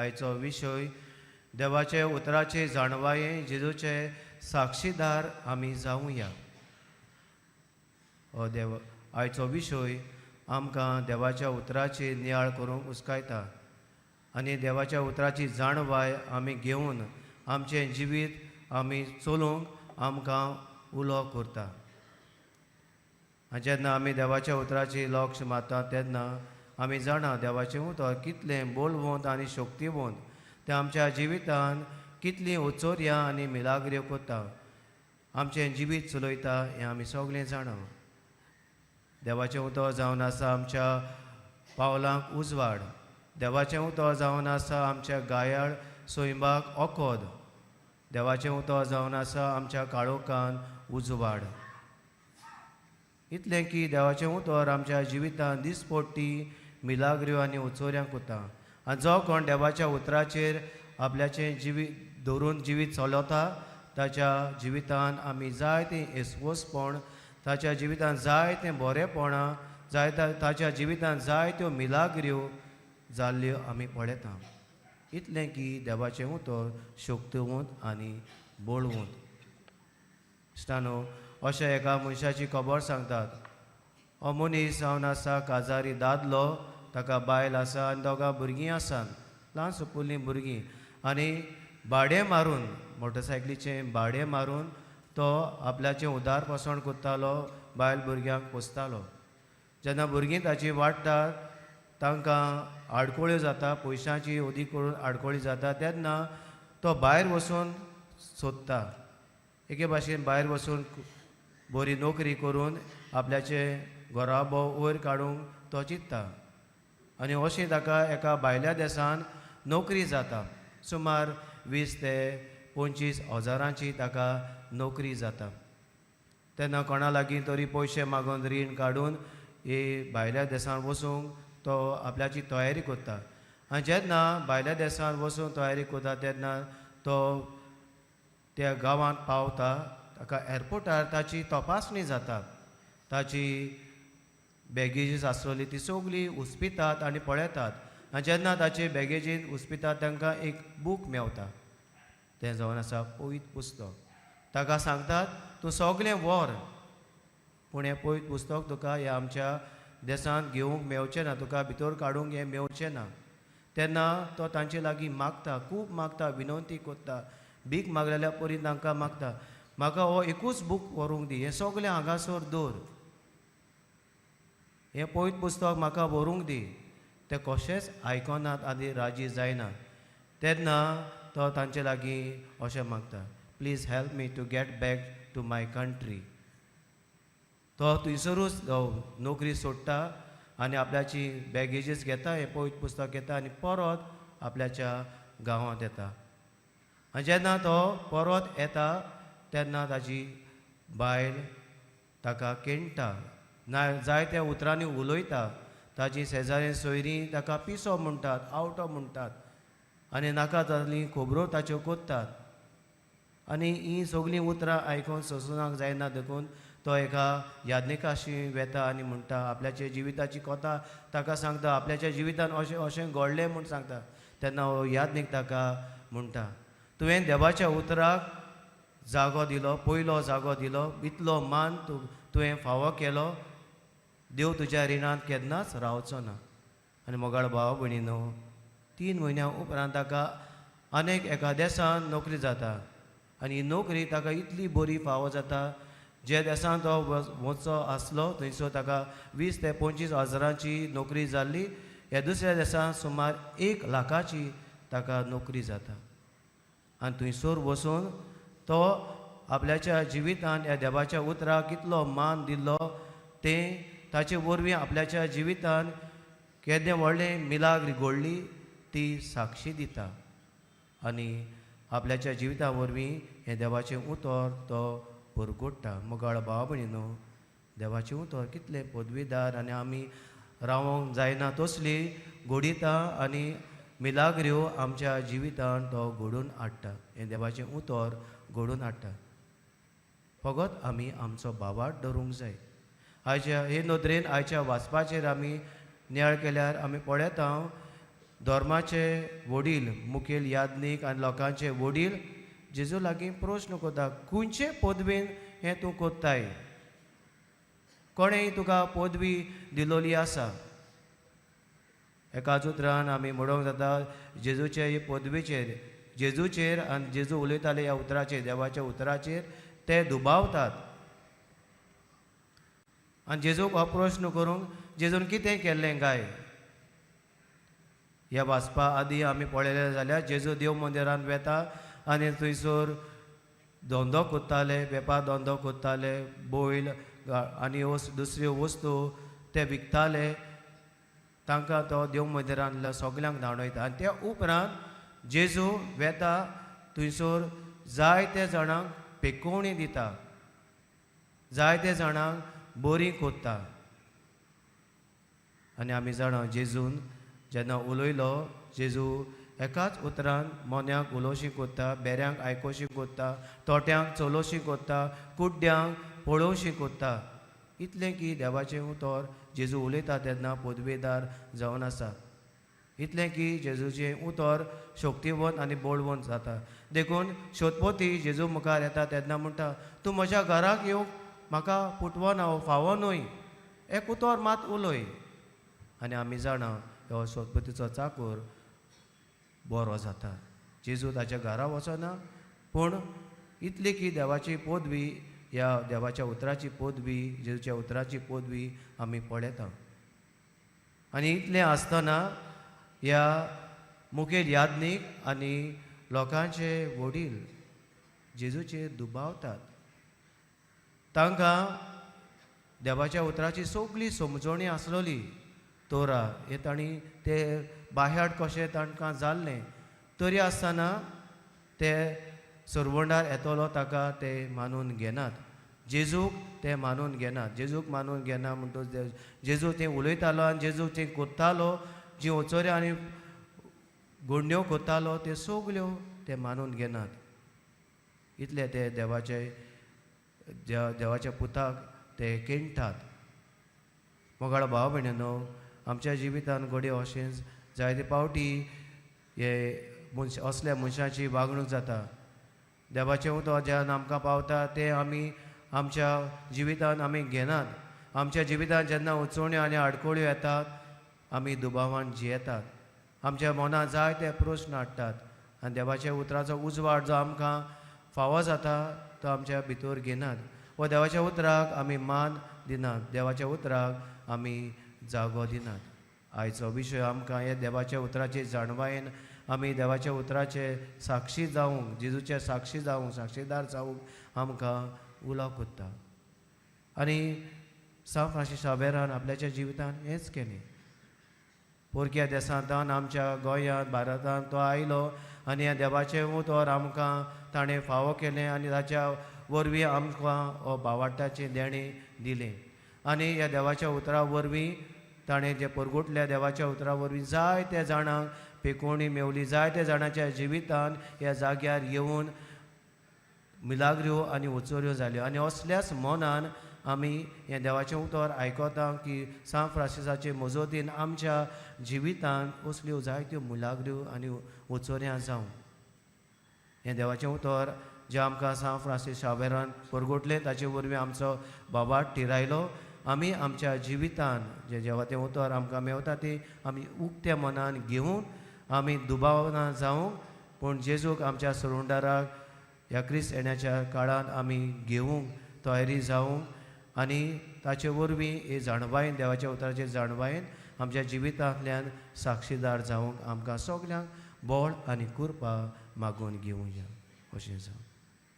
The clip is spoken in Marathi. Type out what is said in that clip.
आयचो विशय देवाचे उतराचे जाणवाये जेजूचे साक्षीदार आमी जावया. हो देव आयचो विशय आमकां देवाच्या उतराची नियाळ करूंक उस्कायता आनी देवाच्या उतराची जाणवाय आमी घेवन आमचें जिवीत आमी चलोवंक आमकां उलो करता. जेन्ना आमी देवाच्या उतराची लक्ष मारता तेन्ना आमी जाणा देवाचें उतर कितलें बोलवंत आनी शक्तिवंत तें आमच्या जिवितान कितलीं उचोर्यां आनी मिलाग्र्यो कोता आमचें जिवीत चलयता हें आमी सगळें जाणा. देवाचें उतर जावन आसा आमच्या पावलांक उजवाड. देवाचें उतर जावन आसा आमच्या गायाळ सोयंबाक ओकोद. देवाचें उतर जावन आसा आमच्या काळोखान उजवाड. इतलें की देवाचें उतर आमच्या जिवितान दिसपट्टी मिलाग्र्यो आनी उचोऱ्यां कोता. आनी जो कोण देवाच्या उतराचेर आपल्याचें जिवीत धरून जिवीत चलता ताच्या जिवितान आमी जायतें येसवसपण ताच्या जिवितान जायतें बरेपणां ताच्या जिवितान जायत्यो मिलाग्र्यो जाल्ल्यो आमी पळयता. इतलें की देवाचें उतर शक्तिवंत आनी बोळवंत. इश्टानो, अशें एका मनशाची खबर सांगतात. हो मनीस जावन आसा काजारी दादलो, ताका बायल आसा आनी दोगां भुरगीं आसात, ल्हान सुपुल्लीं भुरगीं. आनी भाडें मारून मोटरसायकलीचें भाडें मारून तो आपल्याचें उदार पोसण कोत्तालो, बायल भुरग्यांक पोसतालो. जेन्ना भुरगीं ताची वाडटात तांकां आडकोळ्यो जाता, पयशांची उदी करून आडकोळी जाता तेन्ना तो भायर वचून सोदता. एके भाशेन भायर वचून बरी नोकरी करून आपल्याचे घोराबो वयर काडूंक तो चिंत्ता. आनी अशी ताका एका भायल्या देशान नोकरी जाता. सुमार 20 ते 25 हजारांची ताका नोकरी जाता. तेन्ना कोणा लागीं तरी पयशे मागून रीण काडून हे भायल्या देशान वचूंक तो आपल्याची तयारी करता. आनी जेन्ना भायल्या देशान वचून तयारी करता तेन्ना तो त्या गांवांत पावता. ताका एअरपोर्टार ताची तपासणी जाता. ताची बॅगेजीस आसतली ती सगळी हुस्पितात आनी पळयतात. आनी जेन्ना ताचे बॅगेजीन हुस्पितात तांकां एक बूक मेवता. तें जावन आसा पवित्र पुस्तक. ताका सांगतात तूं सगळें व्हर पूण हें पवित्र पुस्तक तुका ह्या आमच्या देशांत घेवंक मेवचें ना, तुका भितर काडूंक हें मेवचें ना. तेन्ना तो तांचे लागीं मागता, खूब मागता, विनंती करता. भीक मागलेल्या परी तांकां मागता, म्हाका हो एकूच बूक व्हरूंक दी, हें सगळें हांगासर दवर, हें पवित्र पुस्तक म्हाका व्हरूंक दी. ते कशेंच आयकनात आनी राजी जायनात. तेन्ना तो तांचे लागीं अशें मागता, please help me to get back to my country. तो थंयसरूच नोकरी सोडटा आनी आपल्याची बॅगेजीस घेता, हें पवित्र पुस्तक घेता आनी परत आपल्याच्या गांवांत येता. आनी जेन्ना तो परत येता तेन्ना ताची बायल ताका केणटा, जायत्या उतरांनी उलयता. ताची शेजारी सोयरीं ताका पिसो म्हणटात, आवटो म्हणटात आनी नाका जाल्लीं खबरो ताच्यो कोत्तात. आनी हीं सगळीं उतरां आयकून सोंसूंक जायना देखून तो एका याज्ञिकाशी वेता आनी म्हणटा, आपल्याच्या जिविताची कथा ताका सांगता, आपल्याच्या जिवितान अशें अशें घडलें म्हूण सांगता. तेन्ना हो याज्ञीक ताका म्हणटा, तुवें देवाच्या उतराक जागो दिलो, पयलो जागो दिलो, इतलो मान तुवें फावो केलो, देव तुज्या रिणांत केन्नाच रावचो ना. आनी मोगाळ भाव भयणीनो, 3 म्हयन्या उपरांत ताका आनीक एका देशान नोकरी जाता. आनी ही नोकरी ताका इतली बरी फावो जाता, जे देशान तो वचचो आसलो थंयसर ताका 20 ते 25 हजारांची नोकरी जाल्ली. ह्या दुसऱ्या देशान सुमार 1 लाखाची ताका नोकरी जाता. आनी थंयसर वचून तो आपल्याच्या जिवितान ह्या देवाच्या उतराक कितलो मान दिल्लो तें ताचे वरवीं आपल्याच्या जिवितान केदें व्हडलें मिलाग्र घडली ती साक्षी दिता. आनी आपल्याच्या जिविता वरवीं हें देवाचें उतर तो परगोडटा. मोगाळ भाव भयणीनो, देवाचें उतर कितलें पदवीदार आनी आमी रावोंक जायना तसली घोडिता आनी मिलाग्र्यो आमच्या जिवितान तो घडोवन हाडटा. हें देवाचें उतर घडोवन हाडटा. फकत आमी आमचो भावार्थ धरूंक जाय. आयच्या हे नदरेन आयच्या वाचपाचेर आमी नियाळ केल्यार आमी पळयता धर्माचे वडील मुखेल यादनीक आनी लोकांचे वडील जेजू लागीं प्रश्न कोत्ता खंयचे पदवेन हें तूं कोत्ताय कोणेंय तुका पदवी दिलोली आसा एकाच उतरान आमी म्हणूंक जाता जेजूचे हे पदवेचेर जेजूचेर आनी जेजू उलयताले ह्या उतराचेर देवाच्या उतराचेर ते दुबावतात आनी जेजूक हो प्रश्न करूंक जेजून कितें केल्लें काय ह्या वाचपा आदीं आमी पळयलें जाल्यार जेजू देव मंदिरांत वेता आनी थंयसर धंदो कोत्ताले वेपार धंदो कोत्ताले बैल आनी दुसऱ्यो वस्तू ते विकताले तांकां तो देव मंदिरांतल्या सगल्यांक धांवयता आनी त्या उपरांत जेजू वेता थंयसर जायते जाणांक पेकोवणी दिता जायते जाणांक बरी कोत्ता आनी आमी जाणा जेजून जेन्ना उलयलो जेजू एकाच उतरान मोन्यांक उलोवशी कोत्ता बेऱ्यांक आयकोशी कोत्ता तोट्यांक चलोवशी कोत्ता कुड्ड्यांक पळोवशी कोत्ता इतलें की देवाचें उतर जेजू उलयता तेन्ना पदवेदार जावन आसा इतलें की जेजूचें उतर शक्तिवंत आनी बळवंत जाता देखून शोधपोती जेजू मुखार येता तेन्ना म्हणटा तूं म्हज्या घराक येवंक म्हाका पुटवो ना फावो न्हय एक उतर मात उलय आनी आमी जाणा हो शोधपोतीचो चाकर बरो जाता जेजू ताच्या घरा वचना पूण इतली की देवाची पदवी ह्या देवाच्या उतराची पदवी जेजूच्या उतराची पदवी आमी पळयता आनी इतलें आसतना ह्या मुखेल यादनीक आनी लोकांचे वडील जेजूचेर दुबावतात तांकां देवाच्या उतराची सगळी समजणी आसलोली तोरा हे तांणी ते बाह्याड कशें तांकां जाल्लें तरी आसतना ते सुरवंडार येतलो ताका ते मानून घेनात जेजूक ते मानून घेनात जेजूक मानून घेना म्हणटच जेजू तें उलयतालो आनी जेजू तें कोत्तालो जी ओचोऱ्यो आनी गुंड्यो कोत्तालो त्यो सगल्यो ते मानून घेनात इतले ते देवाच्या पुताक ते केणटात मोगाळ भाव भयणीनो आमच्या जिवितान घडये अशेंच जायते पावटी हे असल्या मनशाची वागणूक जाता देवाचें उतर जेन्ना आमकां पावता तें आमी आमच्या जिवितान आमी घेनात आमच्या जिवितान जेन्ना उचोवण्यो आनी आडकोळ्यो येतात आमी दुबावान जियेतात आमच्या मनांत जायते प्रस्न हाडटात आनी देवाच्या उतराचो उजवाड जो आमकां फावो जाता तो आमच्या भितर घेनात व देवाच्या उतराक आमी मान दिनात देवाच्या उतराक आमी जागो दिनात आयचो विशय आमकां हे देवाच्या उतराचे जाणवायेन आमी देवाच्या उतराचे साक्षी जावंक जेजूचे साक्षी जावंक साक्षीदार जावंक आमकां उलो कोत्ता आनी सांत फ्रांसीस शावेरान आपल्याच्या जिवितान हेंच केलें पोरक्या देसांतान आमच्या गोंयांत भारतांत तो आयलो आनी ह्या देवाचें उतर आमकां ताणें फावो केलें आनी ताच्या वरवीं आमकां हो भावार्थाचें देणें दिलें आनी ह्या देवाच्या उतरा वरवीं ताणें जे परगुटल्या देवाच्या उतरा वरवीं जायत्या जाणांक पेकोवणी मेवली जायत्या जाणांच्या जिवितान ह्या जाग्यार येवन मिलाग्र्यो आनी उचोऱ्यो जाल्यो आनी असल्याच मनान आमी हें देवाचें उतर आयकता की सांत फ्रांसिसाचे मजतीन आमच्या जिवितान असल्यो जायत्यो मिलाग्र्यो आनी उचोऱ्यां जावं हें देवाचें उतर जें आमकां सांत फ्रांसीस शावेरान परगुटलें ताचे वरवीं आमचो बाबाट थिरायलो आमी आमच्या जिवितान जें जेवा तें उतर आमकां मेवता ती आमी उक्त्या मनान घेवन आमी दुबावना जावंक पूण जेजूक आमच्या सुरवंडाराक ह्या क्रिस्त येण्याच्या काळांत आमी घेवंक तयारी जावंक आनी ताचे वरवीं हे जाणवायेन देवाच्या उतराचे जाणवायेन आमच्या जिवितांतल्यान साक्षीदार जावंक आमकां सगल्यांक बळ आनी कृपा मागून घेवया अशें जावं